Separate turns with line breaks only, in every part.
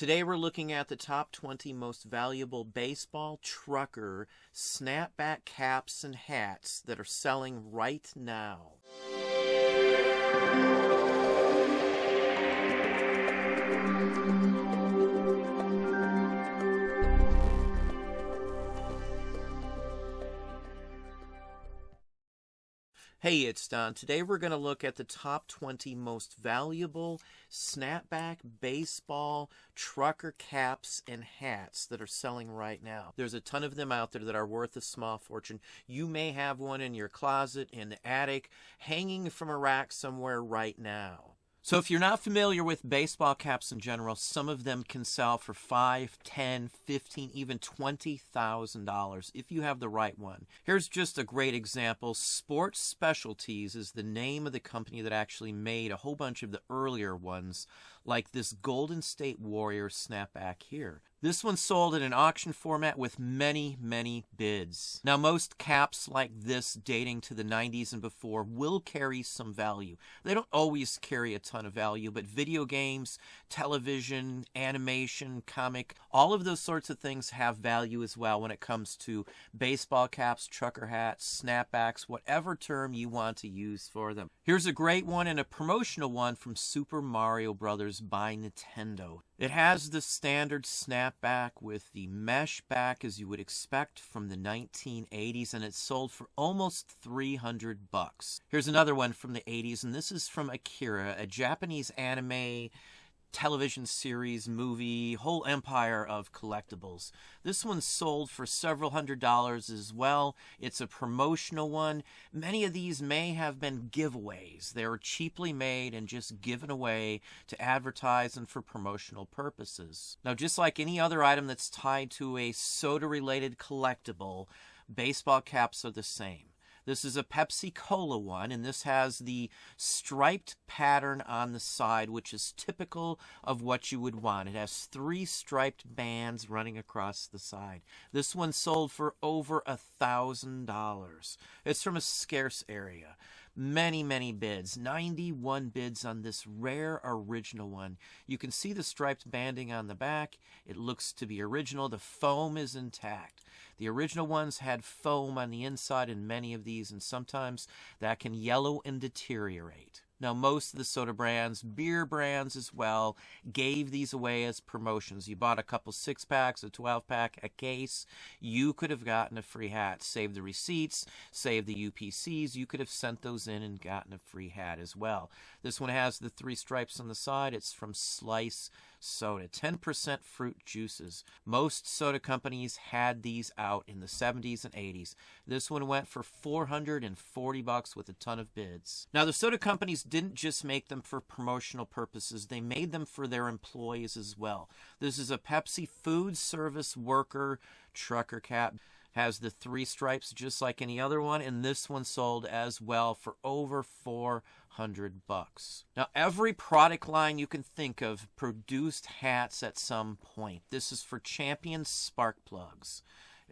Today we're looking at the top 20 most valuable baseball, trucker, snapback caps, and hats that are selling right now. Hey, it's Don. Today we're going to look at the top 20 most valuable snapback, baseball, trucker caps, and hats that are selling right now. There's a ton of them out there that are worth a small fortune. You may have one in your closet, in the attic, hanging from a rack somewhere right now. So if you're not familiar with baseball caps in general, some of them can sell for $5, $10, $15, even $20,000 if you have the right one. Here's just a great example. Sports Specialties is the name of the company that actually made a whole bunch of the earlier ones, like this Golden State Warriors snapback here. This one sold in an auction format with many, many bids. Now, most caps like this dating to the 90s and before will carry some value. They don't always carry a ton of value, but video games, television, animation, comic, all of those sorts of things have value as well when it comes to baseball caps, trucker hats, snapbacks, whatever term you want to use for them. Here's a great one and a promotional one from Super Mario Bros. By Nintendo. It has the standard snapback with the mesh back as you would expect from the 1980s, and it's sold for almost $300. Here's another one from the 80s, and this is from Akira, a Japanese anime television series, movie, whole empire of collectibles. This one sold for several $100s as well. It's a promotional one. Many of these may have been giveaways. They were cheaply made and just given away to advertise and for promotional purposes. Now, just like any other item that's tied to a soda-related collectible, baseball caps are the same. This is a Pepsi Cola one, and this has the striped pattern on the side, which is typical of what you would want. It has 3 striped bands running across the side. This one sold for over $1,000. It's from a scarce area. Many, many bids. 91 bids on this rare original one. You can see the striped banding on the back. It looks to be original. The foam is intact. The original ones had foam on the inside in many of these, and sometimes that can yellow and deteriorate. Now, most of the soda brands, beer brands as well, gave these away as promotions. You bought a couple 6-packs, a 12-pack, a case, you could have gotten a free hat. Save the receipts, save the UPCs. You could have sent those in and gotten a free hat as well. This one has the 3 stripes on the side. It's from Slice Soda, 10% fruit juices. Most soda companies had these out in the 70s and 80s. This one went for $440 with a ton of bids. Now, the soda companies didn't just make them for promotional purposes. They made them for their employees as well. This is a Pepsi food service worker trucker cap. Has the 3 stripes just like any other one, and this one sold as well for over $400. Now, every product line you can think of produced hats at some point. This is for Champion Spark Plugs.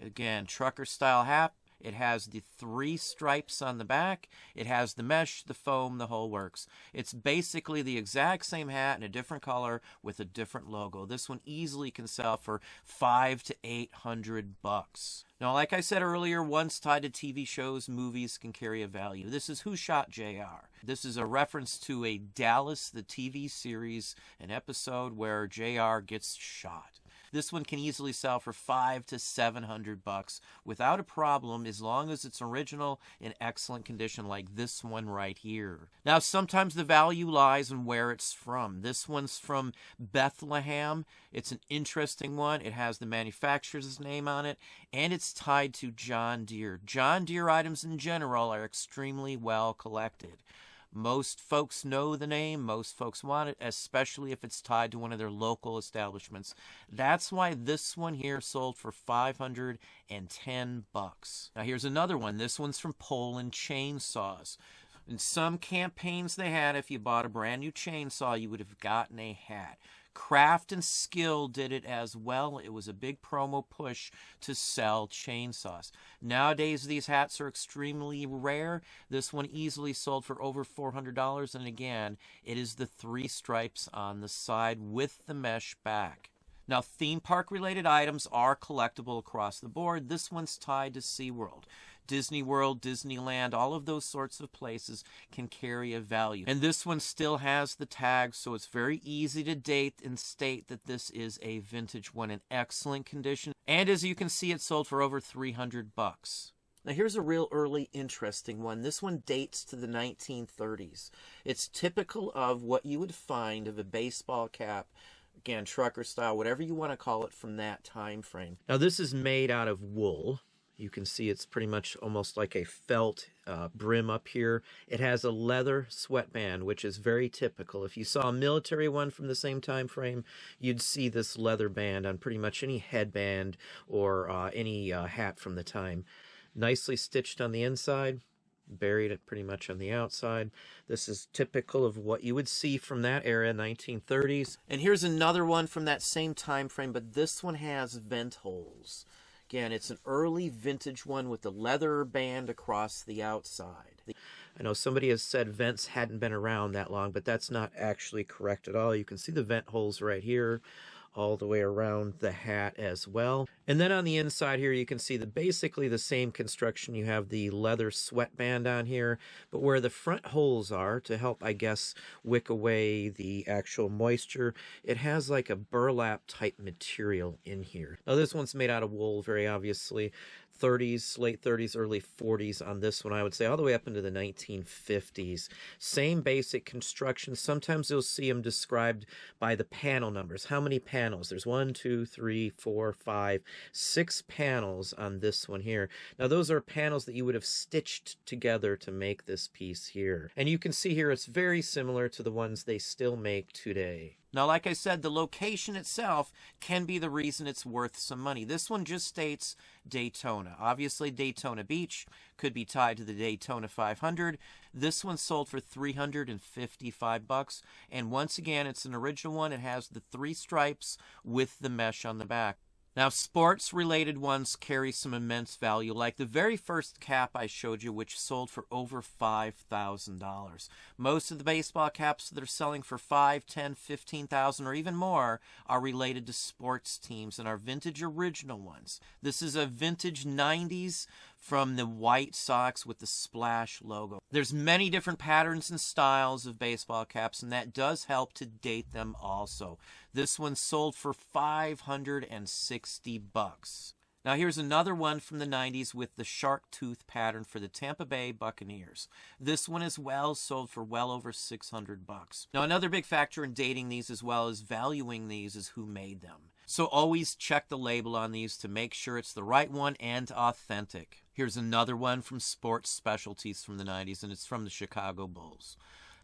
Again, trucker style hat. It has the 3 stripes on the back. It has the mesh, the foam, the whole works. It's basically the exact same hat in a different color with a different logo. This one easily can sell for $500 to $800. Now, like I said earlier, ones tied to TV shows, movies can carry a value. This is Who Shot JR. This is a reference to a Dallas, the TV series, an episode where JR gets shot. This one can easily sell for $500 to $700 without a problem, as long as it's original in excellent condition like this one right here. Now, sometimes the value lies in where it's from. This one's from Bethlehem. It's an interesting one. It has the manufacturer's name on it, and it's tied to John Deere. John Deere items in general are extremely well collected. Most folks know the name. Most folks want it, especially if it's tied to one of their local establishments. That's why this one here sold for $510. Now, here's another one. This one's from Poland Chainsaws. In some campaigns they had, if you bought a brand new chainsaw, you would have gotten a hat. Craft and Skill did it as well. It was a big promo push to sell chainsaws. Nowadays, these hats are extremely rare. This one easily sold for over $400, and again, it is the 3 stripes on the side with the mesh back. Now, theme park related items are collectible across the board. This one's tied to SeaWorld. Disney World, Disneyland, all of those sorts of places can carry a value. And this one still has the tag, so it's very easy to date and state that this is a vintage one in excellent condition. And as you can see, it sold for over $300. Now here's a real early interesting one. This one dates to the 1930s. It's typical of what you would find of a baseball cap, again, trucker style, whatever you want to call it, from that time frame. Now this is made out of wool. You can see it's pretty much almost like a felt brim up here. It has a leather sweatband, which is very typical. If you saw a military one from the same time frame, you'd see this leather band on pretty much any headband or any hat from the time. Nicely stitched on the inside, buried it pretty much on the outside. This is typical of what you would see from that era, 1930s. And here's another one from that same time frame, but this one has vent holes. Again, it's an early vintage one with the leather band across the outside. I know somebody has said vents hadn't been around that long, but that's not actually correct at all. You can see the vent holes right here, all the way around the hat as well. And then on the inside here, you can see basically the same construction. You have the leather sweatband on here, but where the front holes are to help, I guess, wick away the actual moisture, it has like a burlap type material in here. Now this one's made out of wool, very obviously. 30s, late 30s, early 40s on this one, I would say, all the way up into the 1950s. Same basic construction. Sometimes you'll see them described by the panel numbers. How many panels? There's 1, 2, 3, 4, 5, 6 panels on this one here. Now those are panels that you would have stitched together to make this piece here. And you can see here it's very similar to the ones they still make today. Now, like I said, the location itself can be the reason it's worth some money. This one just states Daytona. Obviously, Daytona Beach could be tied to the Daytona 500. This one sold for $355. And once again, it's an original one. It has the 3 stripes with the mesh on the back. Now, sports-related ones carry some immense value, like the very first cap I showed you, which sold for over $5,000. Most of the baseball caps that are selling for $5,000, $10,000, $15,000, or even more are related to sports teams and are vintage original ones. This is a vintage 90s from the White Sox with the Splash logo. There's many different patterns and styles of baseball caps, and that does help to date them also. This one sold for $560. Now here's another one from the 90s with the shark tooth pattern for the Tampa Bay Buccaneers. This one as well sold for well over $600. Now another big factor in dating these as well as valuing these is who made them. So always check the label on these to make sure it's the right one and authentic. Here's another one from Sports Specialties from the 90s, and it's from the Chicago Bulls.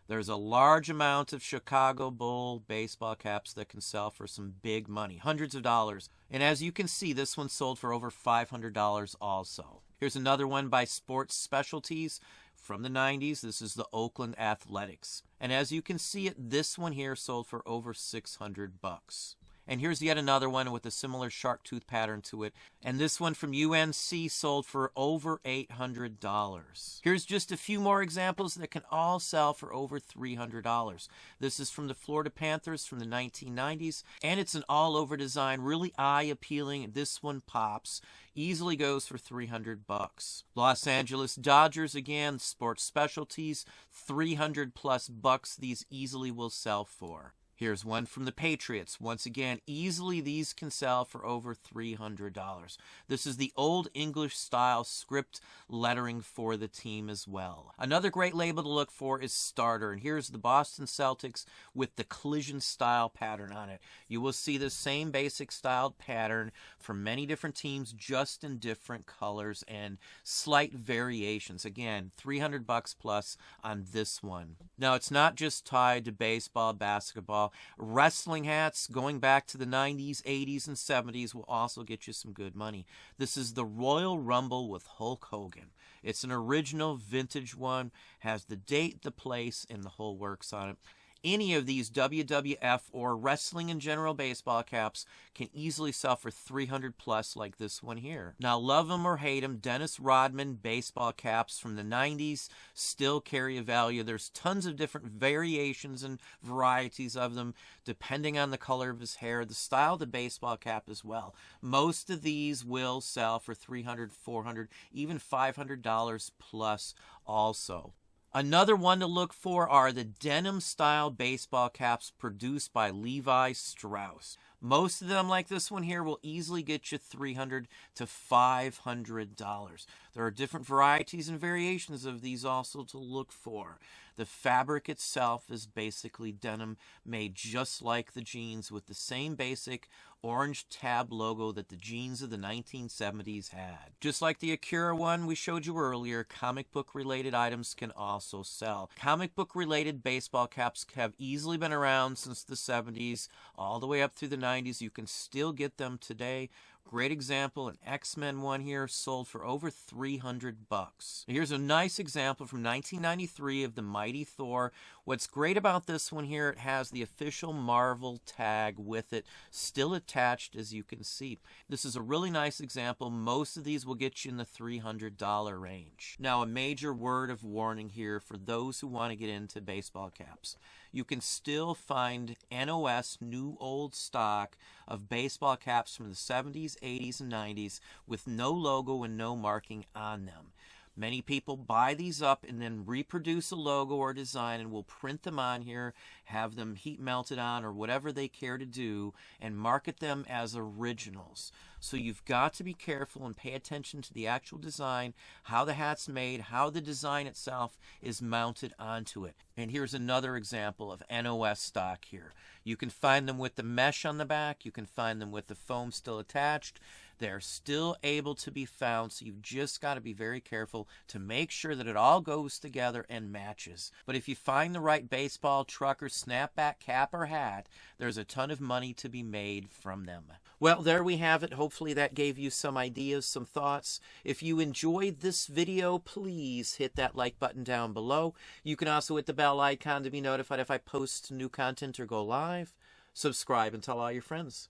There's a large amount of Chicago Bull baseball caps that can sell for some big money, hundreds of dollars. And as you can see, this one sold for over $500 also. Here's another one by Sports Specialties from the 90s. This is the Oakland Athletics. And as you can see, this one here sold for over $600. And here's yet another one with a similar shark tooth pattern to it. And this one from UNC sold for over $800. Here's just a few more examples that can all sell for over $300. This is from the Florida Panthers from the 1990s. And it's an all-over design, really eye-appealing. This one pops. Easily goes for $300. Los Angeles Dodgers, again, Sports Specialties, $300+ these easily will sell for. Here's one from the Patriots. Once again, easily these can sell for over $300. This is the Old English style script lettering for the team as well. Another great label to look for is Starter. And here's the Boston Celtics with the collision style pattern on it. You will see the same basic styled pattern from many different teams, just in different colors and slight variations. Again, $300+ on this one. Now, it's not just tied to baseball, basketball. Wrestling hats going back to the 90s, 80s, and 70s will also get you some good money. This is the Royal Rumble with Hulk Hogan. It's an original vintage one, has the date, the place, and the whole works on it. Any of these WWF or wrestling in general baseball caps can easily sell for $300 plus, like this one here. Now, love them or hate them, Dennis Rodman baseball caps from the 90s still carry a value. There's tons of different variations and varieties of them, depending on the color of his hair, the style of the baseball cap as well. Most of these will sell for $300, $400, even $500 plus also. Another one to look for are the denim-style baseball caps produced by Levi Strauss. Most of them, like this one here, will easily get you $300 to $500. There are different varieties and variations of these also to look for. The fabric itself is basically denim, made just like the jeans, with the same basic orange tab logo that the jeans of the 1970s had. Just like the Akira one we showed you earlier, comic book related items can also sell. Comic book related baseball caps have easily been around since the 70s all the way up through the 90s. You can still get them today. Great example, an X-Men one here sold for over $300. Here's a nice example from 1993 of the Mighty Thor. What's great about this one here, it has the official Marvel tag with it still attached, as you can see. This is a really nice example. Most of these will get you in the $300 range. Now, a major word of warning here for those who want to get into baseball caps. You can still find NOS, new old stock, of baseball caps from the 70s, 80s, and 90s with no logo and no marking on them. Many people buy these up and then reproduce a logo or design and will print them on here, have them heat melted on or whatever they care to do, and market them as originals. So you've got to be careful and pay attention to the actual design, how the hat's made, how the design itself is mounted onto it. And here's another example of NOS stock here. You can find them with the mesh on the back. You can find them with the foam still attached. They're still able to be found, so you've just got to be very careful to make sure that it all goes together and matches. But if you find the right baseball, trucker, snapback cap, or hat, there's a ton of money to be made from them. Well, there we have it. Hopefully that gave you some ideas, some thoughts. If you enjoyed this video, please hit that like button down below. You can also hit the bell icon to be notified if I post new content or go live. Subscribe and tell all your friends.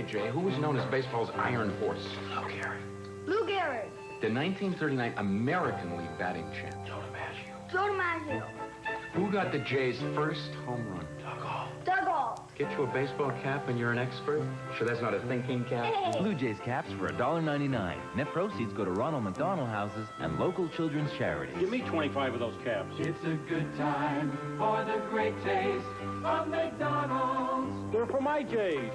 Jay, who was known as baseball's Iron Horse?
Lou Gehrig.
Lou Gehrig.
The 1939 American League batting champ.
Joe DiMaggio.
Joe DiMaggio.
Who got the Jays' first home run?
Doug Hall.
Doug Hall.
Get you a baseball cap and you're an expert? Sure that's not a thinking cap?
Hey.
Blue Jays caps for $1.99. Net proceeds go to Ronald McDonald Houses and local children's charities.
Give me 25 of those caps.
It's a good time for the great taste of McDonald's.
They're for my Jays.